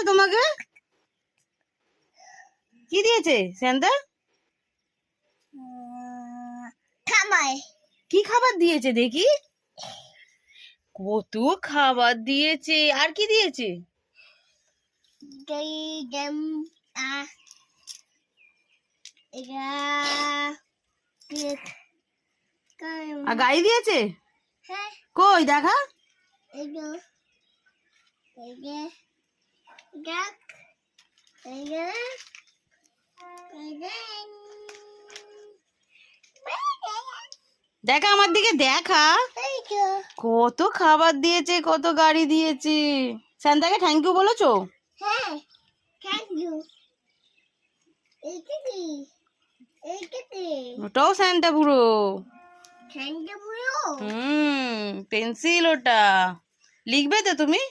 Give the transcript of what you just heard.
দিয়েছে তোমাকে? কি দিয়েছে সান্তা? খাবার। কি খাবার দিয়েছে দেখি? কত খাবার দিয়েছে। আর কি দিয়েছে? আর গাড়ি দিয়েছে? কই দেখা। দেখা আমার দিকে দেখা। কত খাবার দিয়েছে, কত গাড়ি দিয়েছে। সান্তাকে থ্যাংক ইউ বলেছো? হ্যাঁ, থ্যাংক ইউ। ওটাও সান্তা পুরো। থ্যাংক ইউ পুরো। পেন্সিল ওটা। লিখবে তো তুমি?